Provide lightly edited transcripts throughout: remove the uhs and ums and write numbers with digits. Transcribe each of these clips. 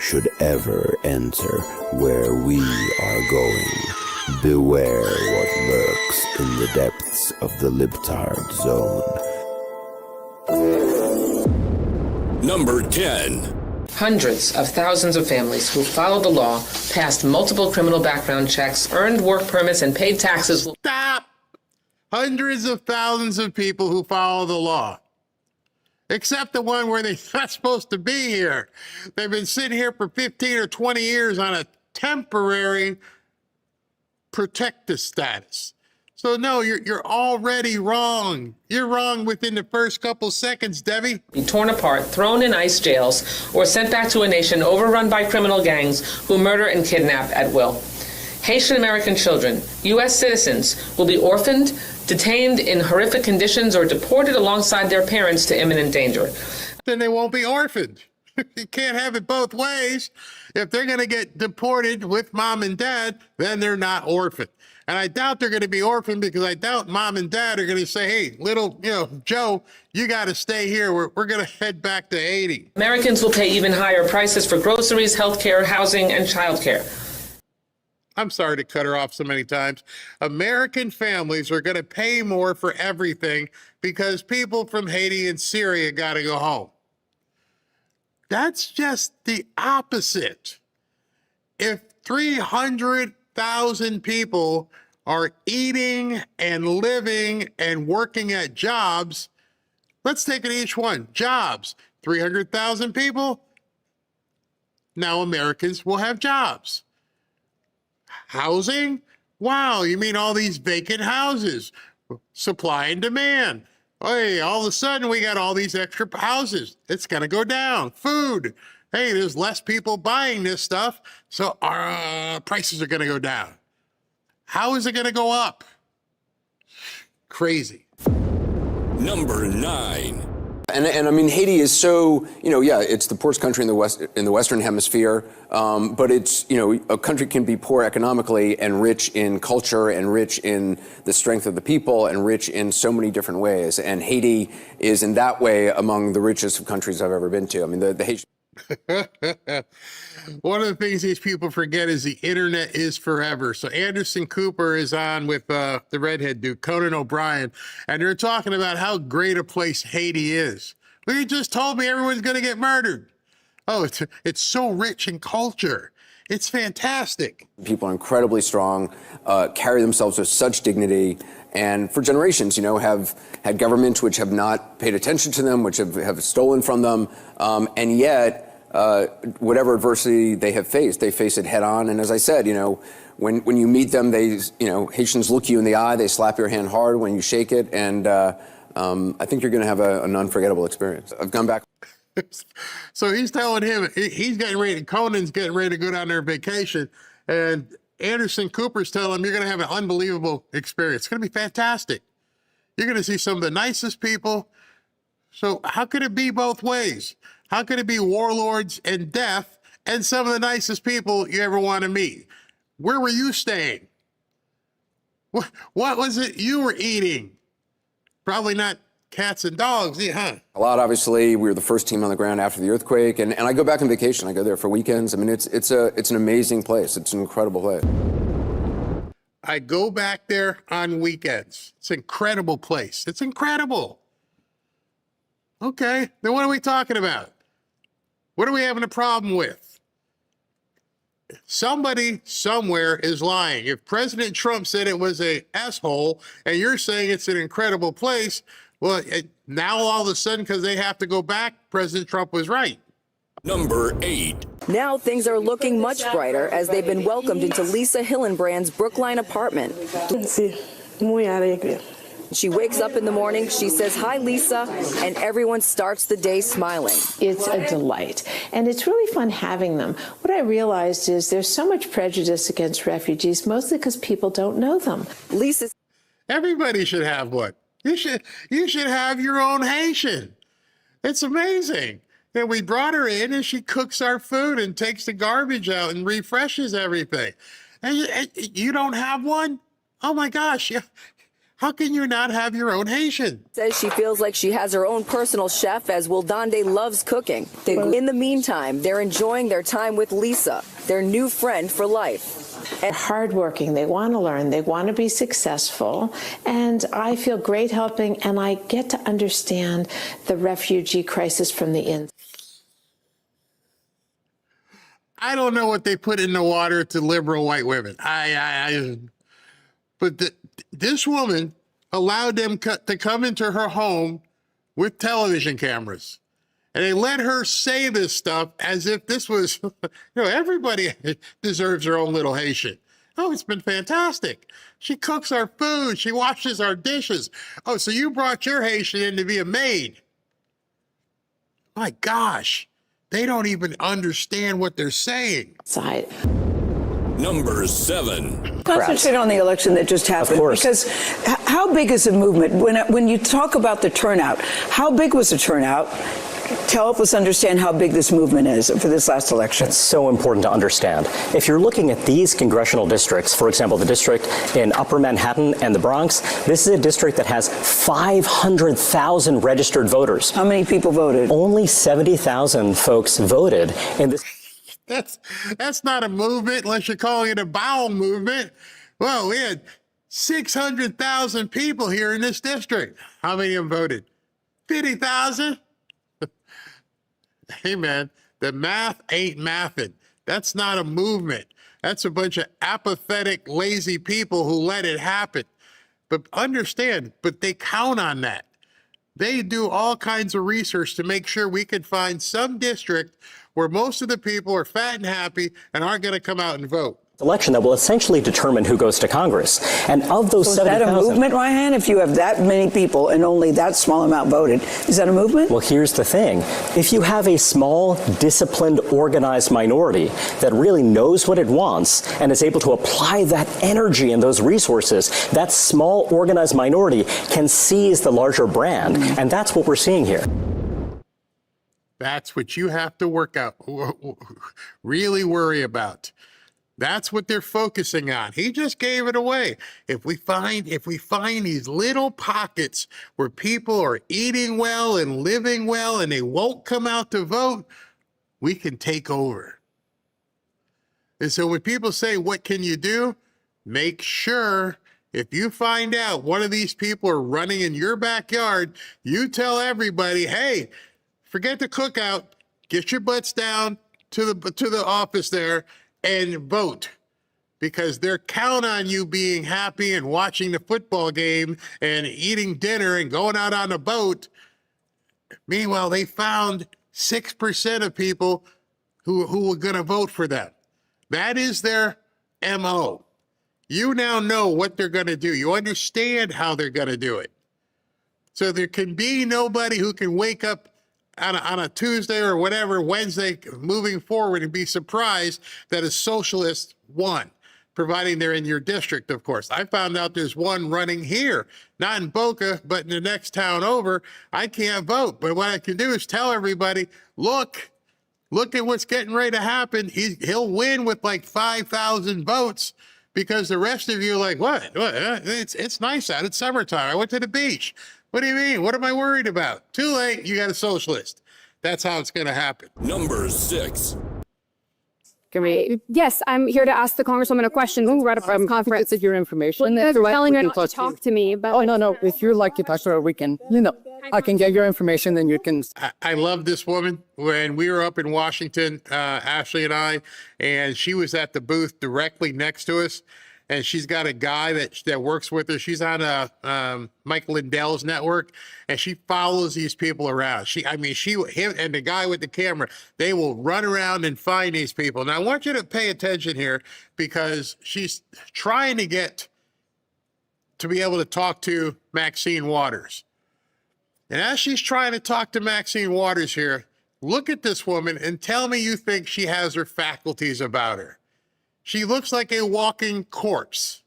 should ever enter where we are going. Beware what lurks in the depths of the libtard zone. Number 10. Hundreds of thousands of families who followed the law, passed multiple criminal background checks, earned work permits, and paid taxes. Stop! Hundreds of thousands of people who follow the law. Except the one where they're not supposed to be here. They've been sitting here for 15 or 20 years on a temporary protected status. So no, you're already wrong. You're wrong within the first couple seconds, Debbie. Be torn apart, thrown in ICE jails, or sent back to a nation overrun by criminal gangs who murder and kidnap at will. Haitian American children, U.S. citizens, will be orphaned, detained in horrific conditions, or deported alongside their parents to imminent danger. Then they won't be orphaned. You can't have it both ways. If they're going to get deported with mom and dad, then they're not orphaned. And I doubt they're going to be orphaned because I doubt mom and dad are going to say, hey, little, Joe, you got to stay here. We're going to head back to Haiti. Americans will pay even higher prices for groceries, health care, housing, and child care. I'm sorry to cut her off so many times. American families are going to pay more for everything because people from Haiti and Syria got to go home. That's just the opposite. If 300,000 people are eating and living and working at jobs, let's take it each one. Jobs, 300,000 people. Now Americans will have jobs. Housing? Wow, you mean all these vacant houses? Supply and demand. Hey, all of a sudden we got all these extra houses. It's going to go down. Food. Hey, there's less people buying this stuff, so our prices are going to go down. How is it going to go up? Crazy. Number 9. And I mean, Haiti is so, it's the poorest country in the Western Hemisphere, but it's, a country can be poor economically and rich in culture and rich in the strength of the people and rich in so many different ways. And Haiti is in that way among the richest of countries I've ever been to. I mean, the Haitian. One of the things these people forget is the internet is forever. So Anderson Cooper is on with the redhead dude, Conan O'Brien, and they're talking about how great a place Haiti is. Well, you just told me everyone's going to get murdered. Oh, it's so rich in culture. It's fantastic. People are incredibly strong, carry themselves with such dignity, and for generations, have had governments which have not paid attention to them, which have stolen from them, and yet, whatever adversity they have faced, they face it head on. And as I said, when you meet them, Haitians look you in the eye, they slap your hand hard when you shake it, and I think you're going to have an unforgettable experience. I've gone back. So he's telling him he's getting ready, Conan's getting ready to go down there on vacation, and Anderson Cooper's telling him you're going to have an unbelievable experience. It's going to be fantastic. You're going to see some of the nicest people. So how could it be both ways? How could it be warlords and death and some of the nicest people you ever want to meet? Where were you staying? What was it you were eating? Probably not cats and dogs, huh? A lot, obviously. We were the first team on the ground after the earthquake, and I go back on vacation. I go there for weekends. I mean, it's an amazing place. It's an incredible place. I go back there on weekends. It's an incredible place. It's incredible. Okay, then what are we talking about? What are we having a problem with? Somebody somewhere is lying. If President Trump said it was an asshole and you're saying it's an incredible place, well, now all of a sudden, because they have to go back, President Trump was right. Number 8. Now things are looking much brighter as they've been welcomed into Lisa Hillenbrand's Brookline apartment. Sí, muy alegre. She wakes up in the morning, she says, "Hi, Lisa," and everyone starts the day smiling. It's a delight, and it's really fun having them. What I realized is there's so much prejudice against refugees, mostly because people don't know them. Lisa. Everybody should have one. You should have your own Haitian. It's amazing. And we brought her in and she cooks our food and takes the garbage out and refreshes everything. And you don't have one? Oh my gosh. How can you not have your own Haitian? Says she feels like she has her own personal chef, as Wildande loves cooking. In the meantime, they're enjoying their time with Lisa, their new friend for life. Hardworking, they want to learn, they want to be successful, and I feel great helping, and I get to understand the refugee crisis from the inside. I don't know what they put in the water to liberal white women. But this woman allowed them to come into her home with television cameras. And they let her say this stuff as if this was, everybody deserves their own little Haitian. Oh, it's been fantastic. She cooks our food. She washes our dishes. Oh, so you brought your Haitian in to be a maid. My gosh, they don't even understand what they're saying. Side. Number 7. Concentrate on the election that just happened. Of course. Because how big is the movement? When you talk about the turnout, how big was the turnout? Help us understand how big this movement is for this last election. It's so important to understand. If you're looking at these congressional districts, for example, the district in Upper Manhattan and the Bronx, this is a district that has 500,000 registered voters. How many people voted? Only 70,000 folks voted in this. That's not a movement unless you're calling it a bowel movement. Well, we had 600,000 people here in this district. How many of them voted? 50,000? Hey, man, the math ain't mathing. That's not a movement. That's a bunch of apathetic, lazy people who let it happen. But understand, they count on that. They do all kinds of research to make sure we can find some district where most of the people are fat and happy and aren't going to come out and vote. Election that will essentially determine who goes to Congress. And of those 70,000... Is that a movement, Ryan, if you have that many people and only that small amount voted? Is that a movement? Well, here's the thing. If you have a small, disciplined, organized minority that really knows what it wants and is able to apply that energy and those resources, that small, organized minority can seize the larger brand. And that's what we're seeing here. That's what you have to work out, really worry about. That's what they're focusing on. He just gave it away. If we find these little pockets where people are eating well and living well and they won't come out to vote, we can take over. And so when people say, what can you do? Make sure if you find out one of these people are running in your backyard, you tell everybody, hey, forget the cookout, get your butts down to the office there and vote, because they're count on you being happy and watching the football game and eating dinner and going out on a boat. Meanwhile, they found 6% of people who were going to vote for them. That is their MO. You now know what they're going to do. You understand how they're going to do it. So there can be nobody who can wake up on a Tuesday or whatever, Wednesday, moving forward and be surprised that a socialist won, providing they're in your district, of course. I found out there's one running here, not in Boca, but in the next town over. I can't vote, but what I can do is tell everybody, look at what's getting ready to happen. He'll win with like 5,000 votes, because the rest of you are like, what? It's nice out. It's summertime. I went to the beach. What do you mean? What am I worried about? Too late. You got a socialist. That's how it's going to happen. Number 6. Great. Yes, I'm here to ask the Congresswoman a question. Who read a press conference of your information? They're telling her not to talk to me. But no. If you'd like to talk to her, we can, I can get your information, then you can. I love this woman. When we were up in Washington, Ashley and I, and she was at the booth directly next to us. And she's got a guy that works with her. She's on Michael Lindell's network, and she follows these people around. Him and the guy with the camera, they will run around and find these people. Now, I want you to pay attention here, because she's trying to get to be able to talk to Maxine Waters. And as she's trying to talk to Maxine Waters here, look at this woman and tell me you think she has her faculties about her. She looks like a walking corpse.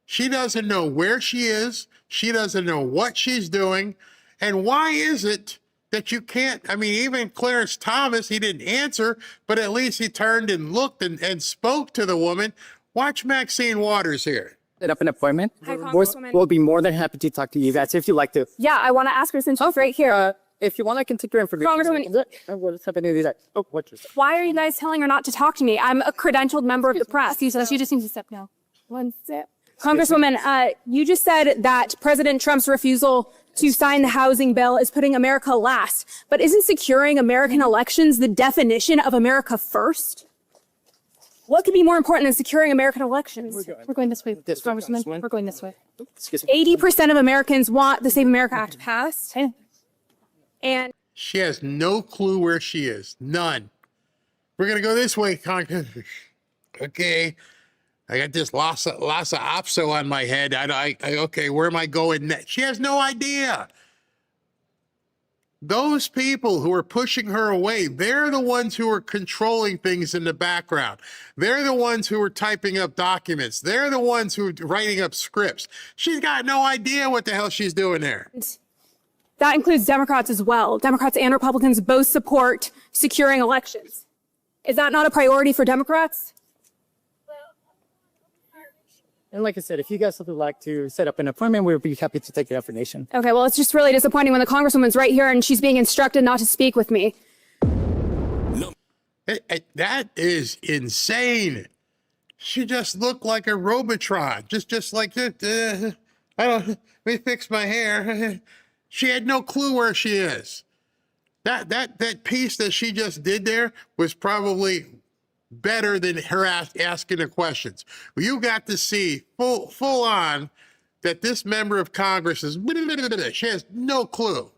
She doesn't know where she is. She doesn't know what she's doing. And why is it that you can't, even Clarence Thomas, he didn't answer, but at least he turned and looked and spoke to the woman. Watch Maxine Waters here. set up an appointment. Hi, Congresswoman. We'll be more than happy to talk to you guys if you like to. Yeah, I want to ask her since she's right here. If you want, I can take your information. Congresswoman, What's happening to that? Oh, what's this? why are you guys telling her not to talk to me? I'm a credentialed member of the press. Excuse us. You just need to step down. One step. Congresswoman, you just said that President Trump's refusal to sign the housing bill is putting America last. But isn't securing American elections the definition of America first? What could be more important than securing American elections? We're going this way, Congressman. We're going this way. 80% of Americans want the Save America Act passed. And She has no clue where she is. None. We're going to go this way, Okay. I got this loss of opso on my head. Okay, where am I going next? She has no idea. Those people who are pushing her away, they're the ones who are controlling things in the background. They're the ones who are typing up documents. They're the ones who are writing up scripts. She's got no idea what the hell she's doing there. that includes Democrats as well. Democrats and Republicans both support securing elections. Is that not a priority for Democrats? And like I said, if you guys would like to set up an appointment, we'd be happy to take your information. Okay, well, it's just really disappointing when the Congresswoman's right here and she's being instructed not to speak with me. No. That is insane. She just looked like a Robotron. Just like, I don't, let me fix my hair. She had no clue where she is. That piece that she just did there was probably better than her asking the questions. You got to see full on that this member of Congress is, she has no clue.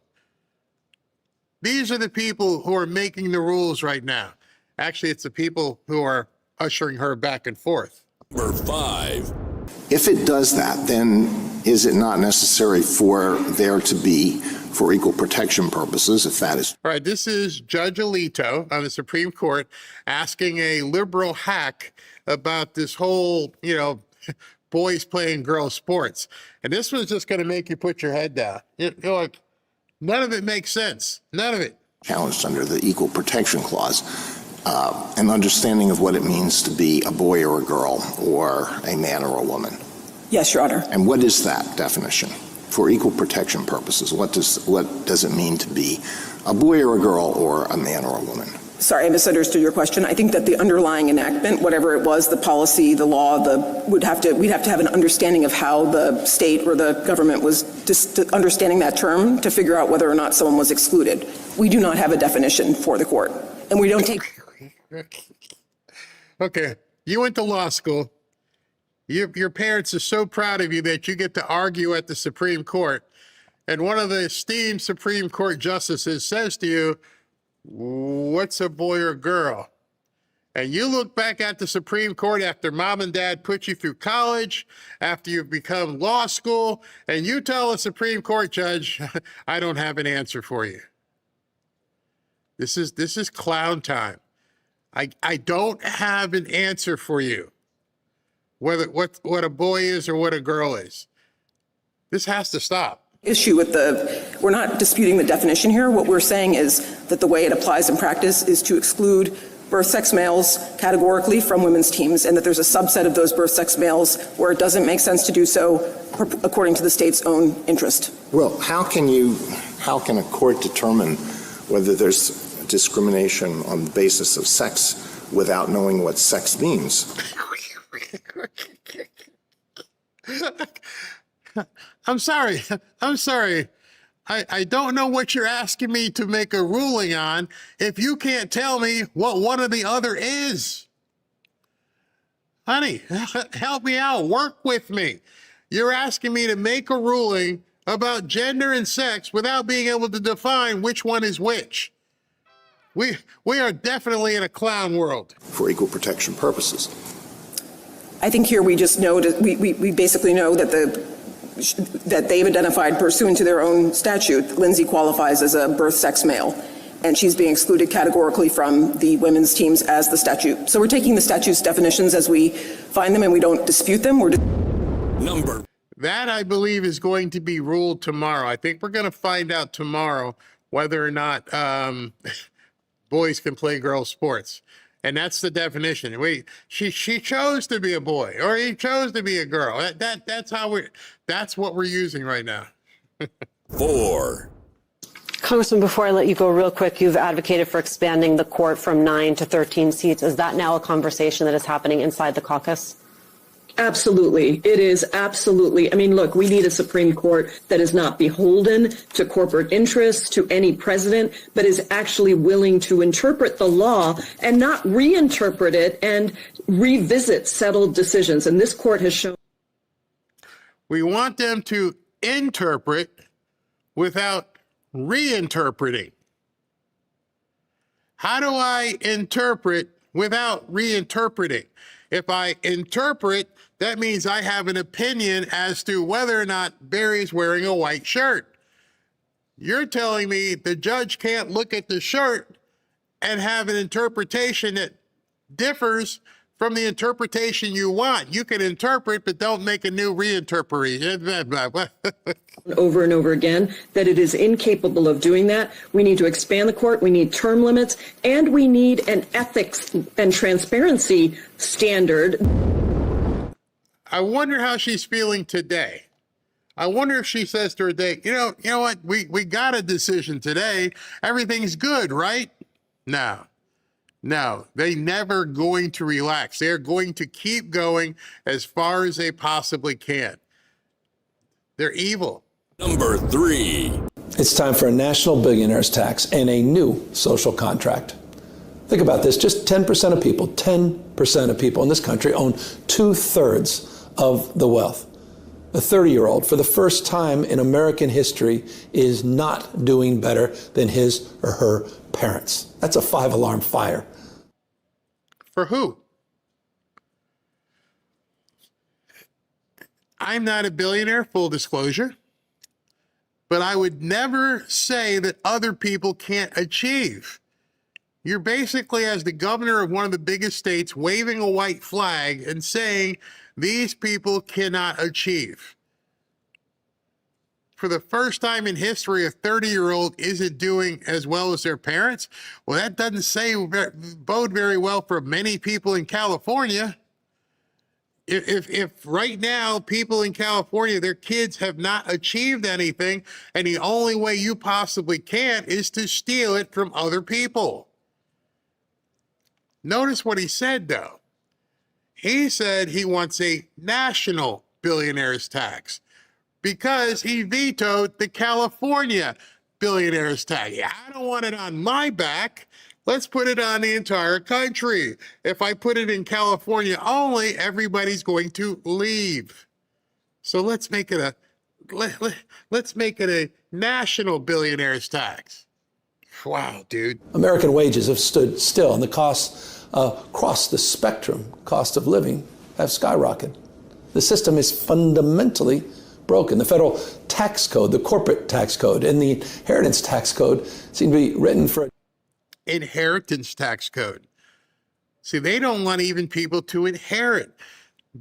These are the people who are making the rules right now. Actually, it's the people who are ushering her back and forth. Number 5. If it does that, then is it not necessary for there to be, for equal protection purposes, if that is? All right, this is Judge Alito on the Supreme Court asking a liberal hack about this whole, boys playing girls sports. And this was just going to make you put your head down. You're like, none of it makes sense. None of it. Challenged under the Equal Protection Clause, an understanding of what it means to be a boy or a girl, or a man or a woman. Yes, Your Honor. And what is that definition? For equal protection purposes, what does it mean to be a boy or a girl, or a man or a woman? Sorry, I misunderstood your question. I think that the underlying enactment, whatever it was, the policy, the law, we'd have to have an understanding of how the state or the government was just understanding that term to figure out whether or not someone was excluded. We do not have a definition for the court, and we don't take. Okay, you went to law school. Your parents are so proud of you that you get to argue at the Supreme Court. And one of the esteemed Supreme Court justices says to you, what's a boy or girl? And you look back at the Supreme Court after mom and dad put you through college, after you've become law school, and you tell a Supreme Court judge, I don't have an answer for you. This is clown time. I don't have an answer for you. What a boy is or what a girl is. This has to stop. Issue with we're not disputing the definition here. What we're saying is that the way it applies in practice is to exclude birth sex males categorically from women's teams, and that there's a subset of those birth sex males where it doesn't make sense to do so according to the state's own interest. Well, how can a court determine whether there's discrimination on the basis of sex without knowing what sex means? I'm sorry. I don't know what you're asking me to make a ruling on if you can't tell me what one or the other is. Honey, help me out. Work with me. You're asking me to make a ruling about gender and sex without being able to define which one is which. We are definitely in a clown world. For equal protection purposes. I think here we just know that we basically know that that they've identified pursuant to their own statute, Lindsay qualifies as a birth sex male, and she's being excluded categorically from the women's teams as the statute. So we're taking the statute's definitions as we find them, and we don't dispute them. That, I believe, is going to be ruled tomorrow. I think we're going to find out tomorrow whether or not boys can play girls sports. And that's the definition. She chose to be a boy, or he chose to be a girl. That's what we're using right now. 4. Congressman, before I let you go real quick, you've advocated for expanding the court from 9 to 13 seats. Is that now a conversation that is happening inside the caucus? Absolutely. It is absolutely. I mean, look, we need a Supreme Court that is not beholden to corporate interests, to any president, but is actually willing to interpret the law and not reinterpret it and revisit settled decisions. And this court has shown. We want them to interpret without reinterpreting. How do I interpret without reinterpreting? If I interpret, that means I have an opinion as to whether or not Barry's wearing a white shirt. You're telling me the judge can't look at the shirt and have an interpretation that differs from the interpretation you want. You can interpret, but don't make a new reinterpretation. Over and over again, that it is incapable of doing that. We need to expand the court. We need term limits, and we need an ethics and transparency standard. I wonder how she's feeling today. I wonder if she says to her day, you know what? We got a decision today. Everything's good, right? No, they never going to relax. They're going to keep going as far as they possibly can. They're evil. Number 3. It's time for a national billionaires tax and a new social contract. Think about this. Just 10% of people in this country own 2/3 of the wealth. A 30-year-old, for the first time in American history, is not doing better than his or her parents. That's a 5-alarm fire. For who? I'm not a billionaire, full disclosure, but I would never say that other people can't achieve. You're basically, as the governor of one of the biggest states, waving a white flag and saying these people cannot achieve. For the first time in history, a 30-year-old isn't doing as well as their parents. Well, that doesn't bode very well for many people in California. If right now people in California, their kids have not achieved anything, and the only way you possibly can is to steal it from other people. Notice what he said, though. He said he wants a national billionaires tax because he vetoed the California billionaires tax. Yeah, I don't want it on my back. Let's put it on the entire country. If I put it in California only, everybody's going to leave. So let's make it a national billionaires tax. Wow, dude. American wages have stood still, and the costs across the spectrum, cost of living, have skyrocketed. The system is fundamentally broken. The federal tax code, the corporate tax code, and the inheritance tax code seem to be written for inheritance tax code. See, they don't want even people to inherit.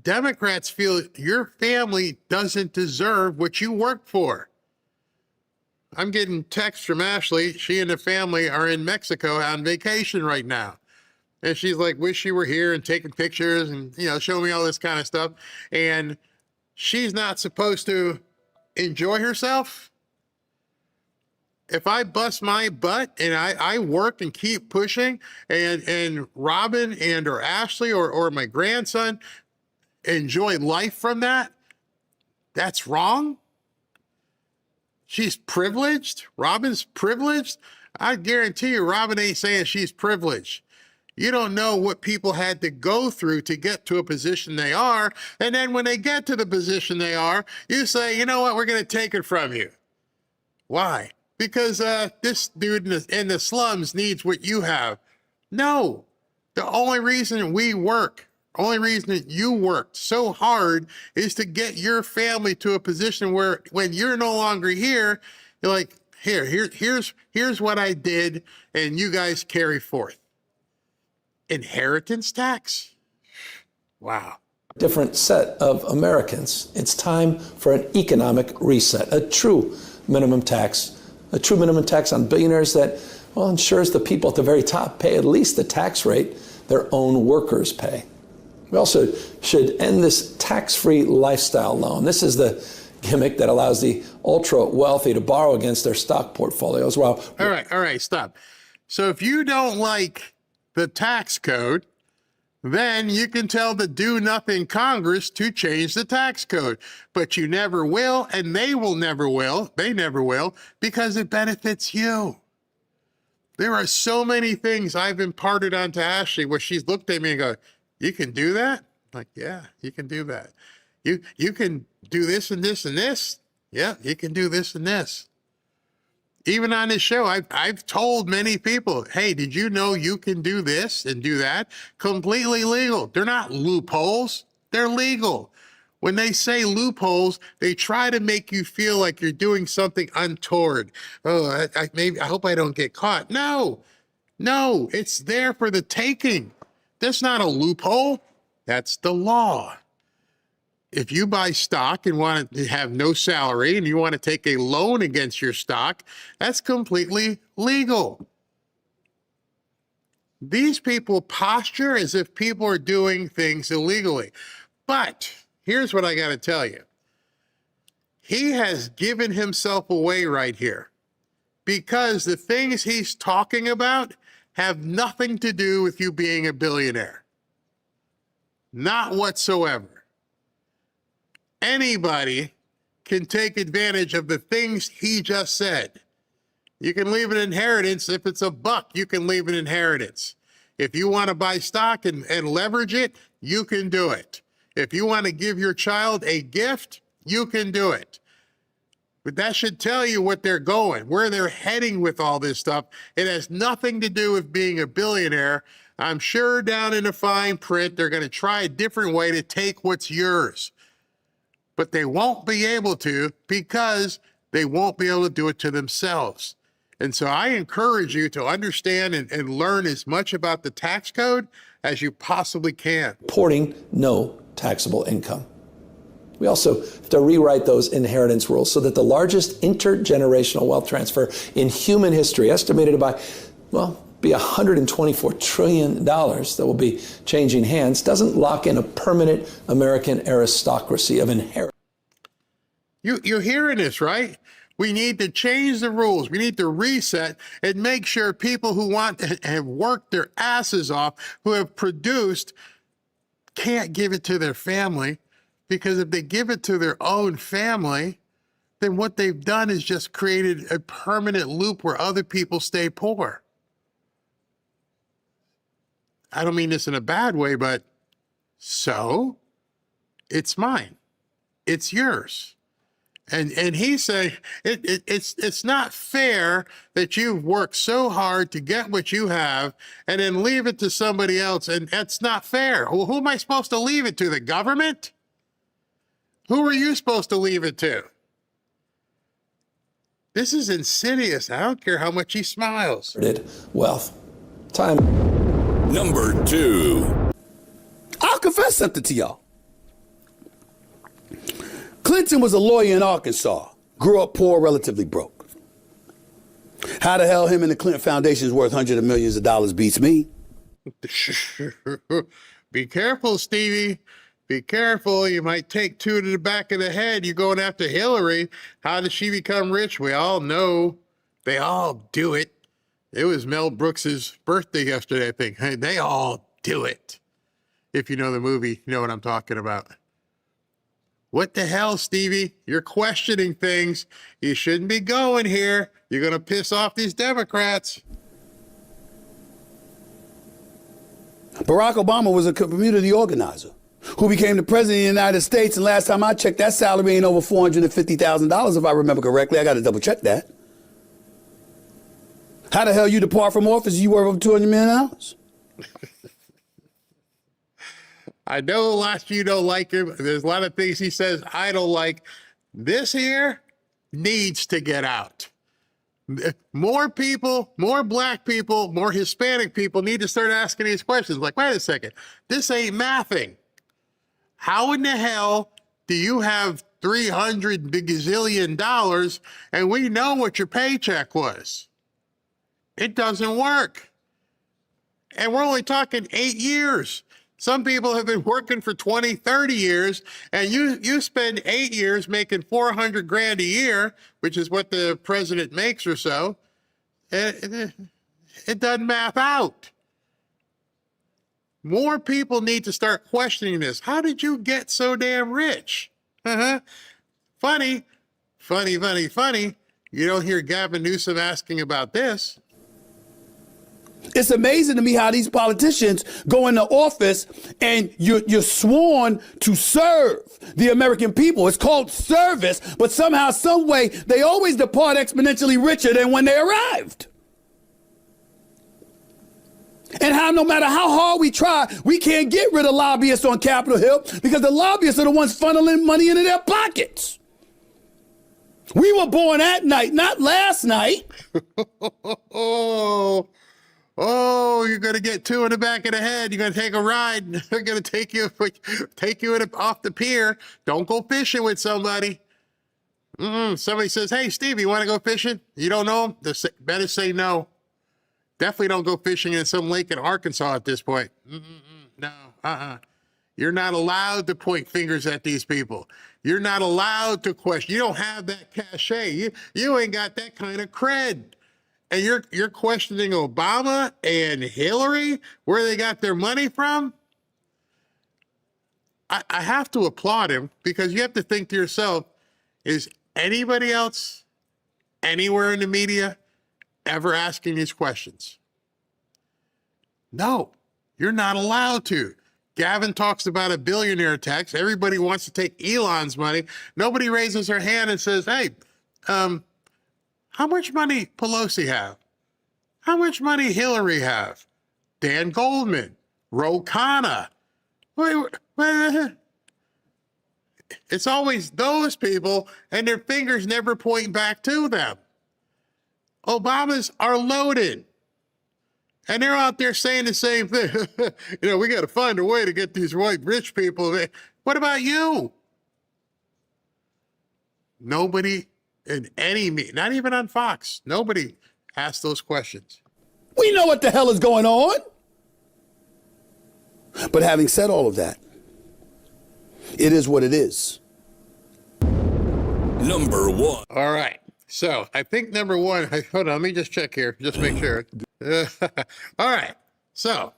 Democrats feel your family doesn't deserve what you worked for. I'm getting texts from Ashley. She and the family are in Mexico on vacation right now. And she's like, wish she were here and taking pictures and, show me all this kind of stuff. And she's not supposed to enjoy herself. If I bust my butt and I work and keep pushing and Robin and or Ashley or my grandson enjoy life from that, that's wrong. She's privileged. Robin's privileged. I guarantee you Robin ain't saying she's privileged. You don't know what people had to go through to get to a position they are. And then when they get to the position they are, you say, you know what, we're going to take it from you. Why? Because this dude in the slums needs what you have. No, the only reason we work, only reason that you worked so hard is to get your family to a position where when you're no longer here, you're like, here's what I did, and you guys carry forth. Inheritance tax? Wow. Different set of Americans. It's time for an economic reset, a true minimum tax on billionaires that, ensures the people at the very top pay at least the tax rate their own workers pay. We also should end this tax-free lifestyle loan. This is the gimmick that allows the ultra-wealthy to borrow against their stock portfolios. Well, all right, stop. So if you don't like the tax code, then you can tell the do-nothing Congress to change the tax code. But you never will, and they never will, because it benefits you. There are so many things I've imparted onto Ashley where she's looked at me and go, you can do that? I'm like, yeah, you can do that. You can do this and this and this. Yeah, you can do this and this. Even on this show, I've told many people, hey, did you know you can do this and do that? Completely legal. They're not loopholes. They're legal. When they say loopholes, they try to make you feel like you're doing something untoward. Oh, I hope I don't get caught. No, it's there for the taking. That's not a loophole. That's the law. If you buy stock and want to have no salary and you want to take a loan against your stock, that's completely legal. These people posture as if people are doing things illegally. But here's what I got to tell you. He has given himself away right here because the things he's talking about have nothing to do with you being a billionaire. Not whatsoever. Anybody can take advantage of the things he just said. You can leave an inheritance. If it's $1, you can leave an inheritance. If you want to buy stock and leverage it, you can do it. If you want to give your child a gift, you can do it. But that should tell you what they're going, where they're heading with all this stuff. It has nothing to do with being a billionaire. I'm sure down in the fine print, they're going to try a different way to take what's yours. But they won't be able to because they won't be able to do it to themselves. And so I encourage you to understand and learn as much about the tax code as you possibly can. Reporting no taxable income. We also have to rewrite those inheritance rules so that the largest intergenerational wealth transfer in human history, estimated by, be $124 trillion that will be changing hands, doesn't lock in a permanent American aristocracy of inheritance. You're hearing this, right? We need to change the rules. We need to reset and make sure people who want to have worked their asses off, who have produced, can't give it to their family, because if they give it to their own family, then what they've done is just created a permanent loop where other people stay poor. I don't mean this in a bad way, but so it's mine. It's yours. And he's saying it's not fair that you've worked so hard to get what you have and then leave it to somebody else. And that's not fair. Well, who am I supposed to leave it to? The government? Who are you supposed to leave it to? This is insidious. I don't care how much he smiles. Wealth. Time. Number 2. I'll confess something to y'all. Clinton was a lawyer in Arkansas. Grew up poor, relatively broke. How the hell him and the Clinton Foundation is worth hundreds of millions of dollars beats me. Be careful, Stevie. Be careful. You might take 2 to the back of the head. You're going after Hillary. How did she become rich? We all know. They all do it. It was Mel Brooks's birthday yesterday, I think. Hey, they all do it. If you know the movie, you know what I'm talking about. What the hell, Stevie? You're questioning things. You shouldn't be going here. You're going to piss off these Democrats. Barack Obama was a community organizer who became the president of the United States. And last time I checked, that salary ain't over $450,000, if I remember correctly. I got to double check that. How the hell you depart from office? You worth over $200 million? I know a lot of you don't like him. There's a lot of things he says I don't like. This here needs to get out. More people, more black people, more Hispanic people need to start asking these questions. Like, wait a second, this ain't mathing. How in the hell do you have $300 gazillion and we know what your paycheck was? It doesn't work. And we're only talking 8 years. Some people have been working for 20, 30 years, and you spend 8 years making $400,000 a year, which is what the president makes or so. It doesn't map out. More people need to start questioning this. How did you get so damn rich? Funny. You don't hear Gavin Newsom asking about this. It's amazing to me how these politicians go into office and you're sworn to serve the American people. It's called service, but somehow, some way, they always depart exponentially richer than when they arrived. And how no matter how hard we try, we can't get rid of lobbyists on Capitol Hill because the lobbyists are the ones funneling money into their pockets. We were born at night, not last night. Oh, you're going to get two in the back of the head. You're going to take a ride. They're going to take you off the pier. Don't go fishing with somebody. Somebody says, hey, Steve, you want to go fishing? You don't know them? Better say no. Definitely don't go fishing in some lake in Arkansas at this point. No, You're not allowed to point fingers at these people. You're not allowed to question. You don't have that cachet. You ain't got that kind of cred. And you're questioning Obama and Hillary, where they got their money from? I have to applaud him because you have to think to yourself, is anybody else anywhere in the media ever asking these questions? No, you're not allowed to. Gavin talks about a billionaire tax. Everybody wants to take Elon's money. Nobody raises their hand and says, hey, how much money Pelosi have? How much money Hillary have? Dan Goldman, Ro Khanna. It's always those people, and their fingers never point back to them. Obamas are loaded. And they're out there saying the same thing. We got to find a way to get these white rich people. What about you? Nobody in any meeting, not even on Fox, nobody asked those questions. We know what the hell is going on. But having said all of that, it is what it is. Number one. All right. So I think number one, hold on, let me just check here, just make sure. All right. So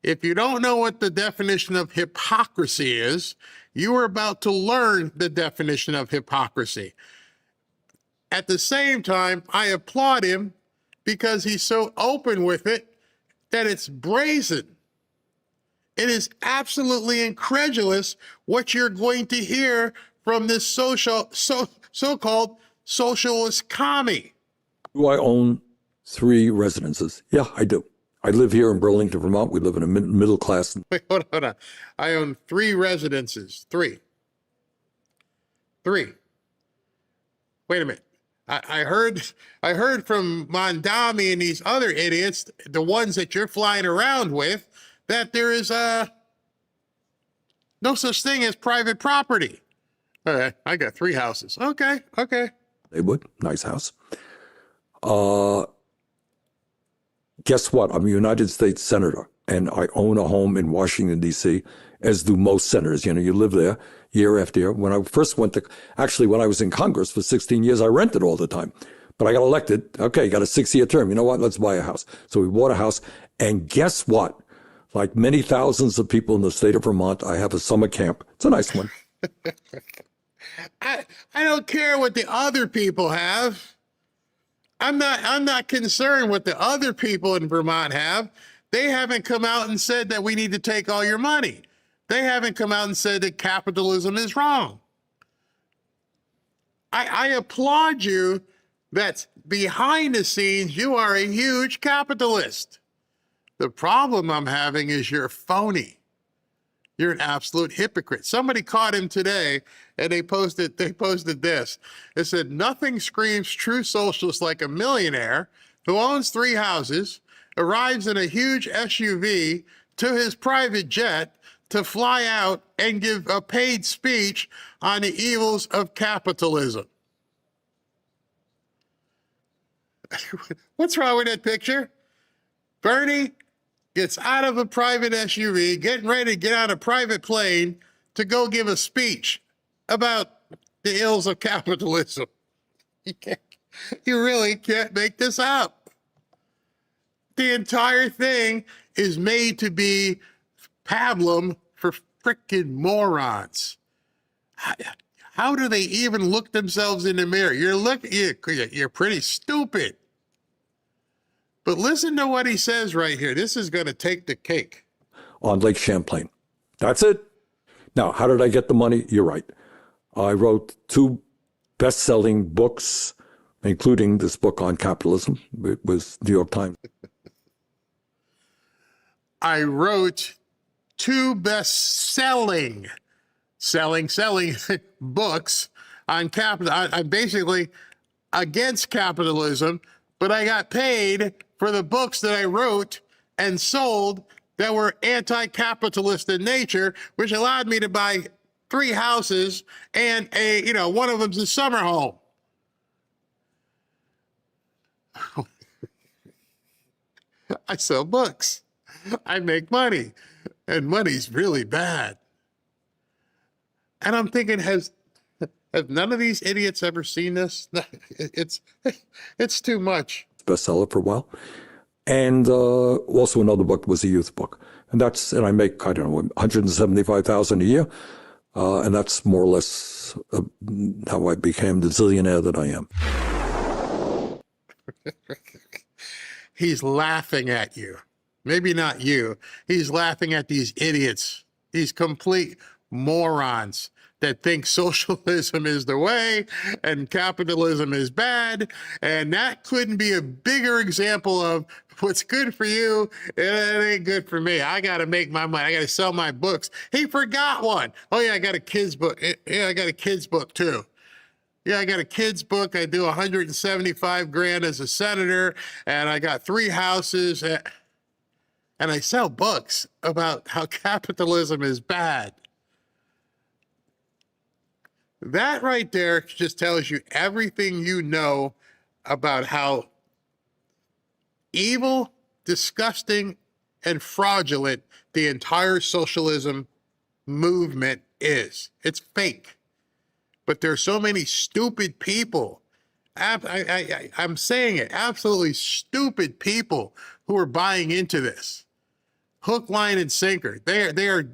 if you don't know what the definition of hypocrisy is, you are about to learn the definition of hypocrisy. At the same time, I applaud him because he's so open with it that it's brazen. It is absolutely incredulous what you're going to hear from this so-called socialist commie. Do I own 3 residences? Yeah, I do. I live here in Burlington, Vermont. We live in a middle class. Wait, hold on. I own 3 residences. 3. Wait a minute. I heard from Mondami and these other idiots, the ones that you're flying around with, that there is no such thing as private property. All right, I got 3 houses. Okay. They would. Nice house. Guess what? I'm a United States Senator, and I own a home in Washington, D.C., as do most senators. You live there year after year. When I first when I was in Congress for 16 years, I rented all the time. But I got elected. Okay, got a 6-year term. You know what? Let's buy a house. So we bought a house. And guess what? Like many thousands of people in the state of Vermont, I have a summer camp. It's a nice one. I don't care what the other people have. I'm not concerned what the other people in Vermont have. They haven't come out and said that we need to take all your money. They haven't come out and said that capitalism is wrong. I applaud you that behind the scenes, you are a huge capitalist. The problem I'm having is you're phony. You're an absolute hypocrite. Somebody caught him today and they posted this. It said, nothing screams true socialist like a millionaire who owns 3 houses, arrives in a huge SUV to his private jet to fly out and give a paid speech on the evils of capitalism. What's wrong with that picture? Bernie, gets out of a private SUV, getting ready to get on a private plane to go give a speech about the ills of capitalism. You really can't make this up. The entire thing is made to be pablum for frickin' morons. How do they even look themselves in the mirror? You're pretty stupid. But listen to what he says right here. This is going to take the cake. On Lake Champlain. That's it. Now, how did I get the money? You're right. I wrote 2 best-selling books, including this book on capitalism. It was New York Times. I wrote 2 best-selling books on capital. I'm basically against capitalism, but I got paid for the books that I wrote and sold that were anti-capitalist in nature, which allowed me to buy 3 houses and one of them's a summer home. I sell books. I make money, and money's really bad. And I'm thinking, have none of these idiots ever seen this? It's too much. Bestseller for a while. And also another book was a youth book. And I make, I don't know, $175,000 a year. And that's more or less how I became the zillionaire that I am. He's laughing at you. Maybe not you. He's laughing at these idiots, these complete morons that think socialism is the way and capitalism is bad. And that couldn't be a bigger example of what's good for you, it ain't good for me. I got to make my money. I got to sell my books. He forgot one. Oh, yeah, I got a kid's book. Yeah, I got a kid's book, too. Yeah, I got a kid's book. I do $175,000 as a senator, and I got 3 houses. And I sell books about how capitalism is bad. That right there just tells you everything you know about how evil, disgusting, and fraudulent the entire socialism movement is. It's fake. But there's so many stupid people. I'm saying it, absolutely stupid people who are buying into this. Hook, line, and sinker. They are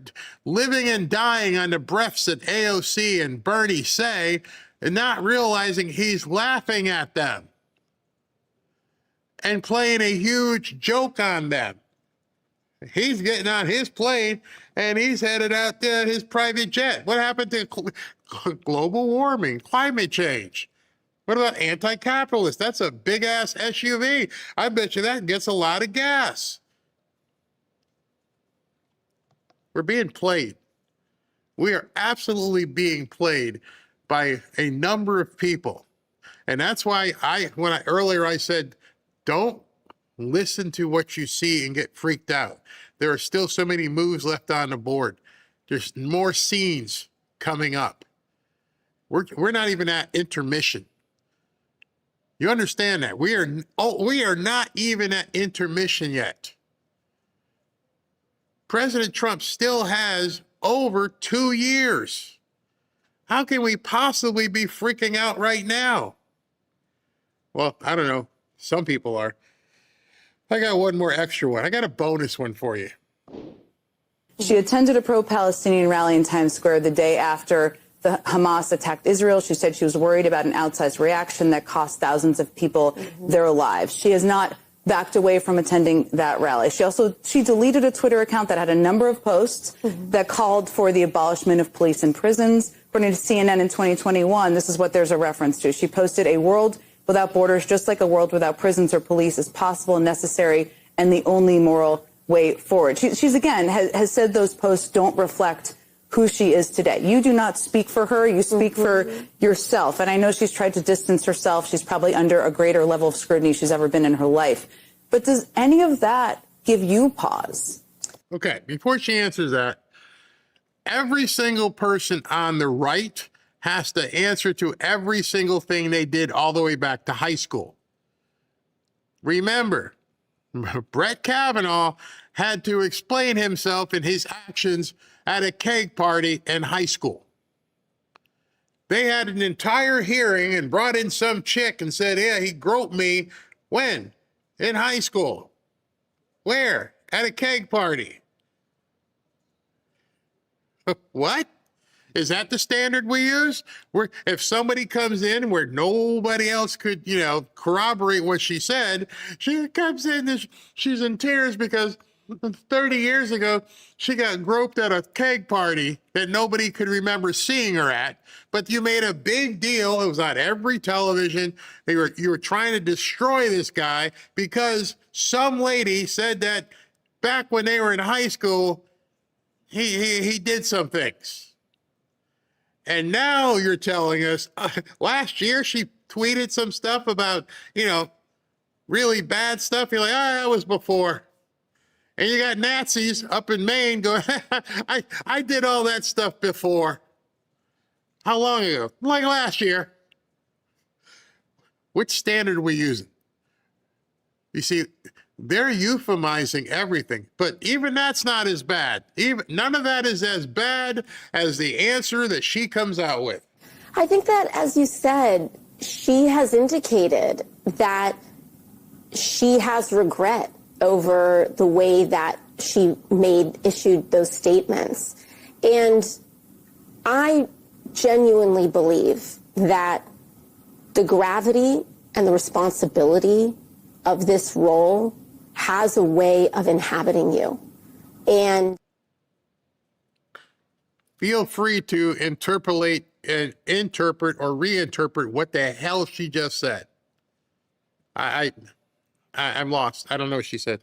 living and dying on the breaths that AOC and Bernie say and not realizing he's laughing at them and playing a huge joke on them. He's getting on his plane and he's headed out there in his private jet. What happened to global warming, climate change? What about anti-capitalist? That's a big-ass SUV. I bet you that gets a lot of gas. We're being played. We are absolutely being played by a number of people. And that's why earlier I said, don't listen to what you see and get freaked out. There are still so many moves left on the board. There's more scenes coming up. We're not even at intermission. You understand that? We are not even at intermission yet. President Trump still has over 2 years. How can we possibly be freaking out right now? Well, I don't know. Some people are. I got one more extra one. I got a bonus one for you. She attended a pro-Palestinian rally in Times Square the day after the Hamas attacked Israel. She said she was worried about an outsized reaction that cost thousands of people their lives. She has not backed away from attending that rally. She deleted a Twitter account that had a number of posts that called for the abolishment of police and prisons. According to CNN in 2021, this is what there's a reference to. She posted, "A world without borders, just like a world without prisons or police, is possible and necessary and the only moral way forward." She's again has said those posts don't reflect who she is today. You do not speak for her. You speak for yourself. And I know she's tried to distance herself. She's probably under a greater level of scrutiny she's ever been in her life. But does any of that give you pause? Okay, before she answers that, every single person on the right has to answer to every single thing they did all the way back to high school. Remember, Brett Kavanaugh had to explain himself and his actions at a keg party in high school. They had an entire hearing and brought in some chick and said, yeah, he groped me. When? In high school. Where? At a keg party. What? Is that the standard we use? Where if somebody comes in where nobody else could, corroborate what she said, she comes in and she's in tears because 30 years ago, she got groped at a keg party that nobody could remember seeing her at. But you made a big deal. It was on every television. You were trying to destroy this guy because some lady said that back when they were in high school, he did some things. And now you're telling us, last year she tweeted some stuff about, really bad stuff. You're like, that was before. And you got Nazis up in Maine going, I did all that stuff before. How long ago? Like last year. Which standard are we using? You see, they're euphemizing everything, but even that's not as bad. None of that is as bad as the answer that she comes out with. I think that, as you said, she has indicated that she has regret over the way that she issued those statements. And I genuinely believe that the gravity and the responsibility of this role has a way of inhabiting you. And feel free to interpret or reinterpret what the hell she just said. I'm lost. I don't know what she said.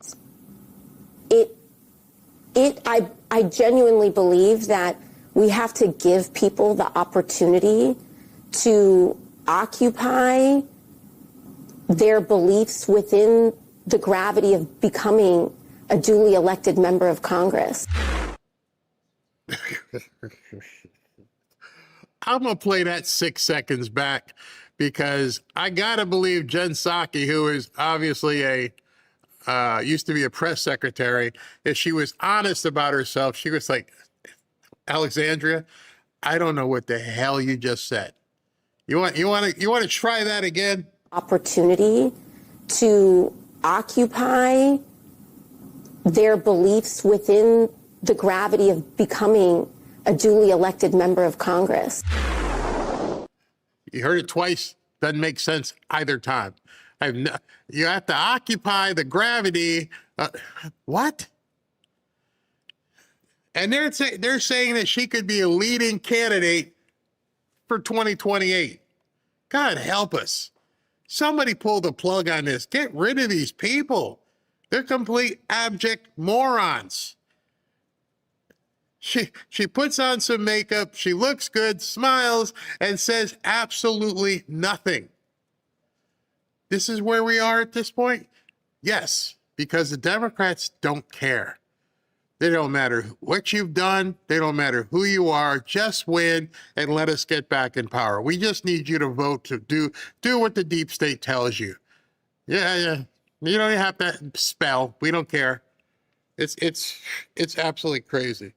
I genuinely believe that we have to give people the opportunity to occupy their beliefs within the gravity of becoming a duly elected member of Congress. I'm going to play that 6 seconds back because I got to believe Jen Psaki, who is obviously used to be a press secretary, if she was honest about herself, she was like, Alexandria, I don't know what the hell you just said. You want to try that again? Opportunity to occupy their beliefs within the gravity of becoming a duly elected member of Congress. You heard it twice. Doesn't make sense either time. You have to occupy the gravity. What? And they're saying that she could be a leading candidate for 2028. God help us. Somebody pull the plug on this. Get rid of these people. They're complete abject morons. She puts on some makeup, she looks good, smiles, and says absolutely nothing. This is where we are at this point? Yes, because the Democrats don't care. They don't matter what you've done. They don't matter who you are. Just win and let us get back in power. We just need you to vote to do what the deep state tells you. Yeah. You don't have to spell. We don't care. It's absolutely crazy.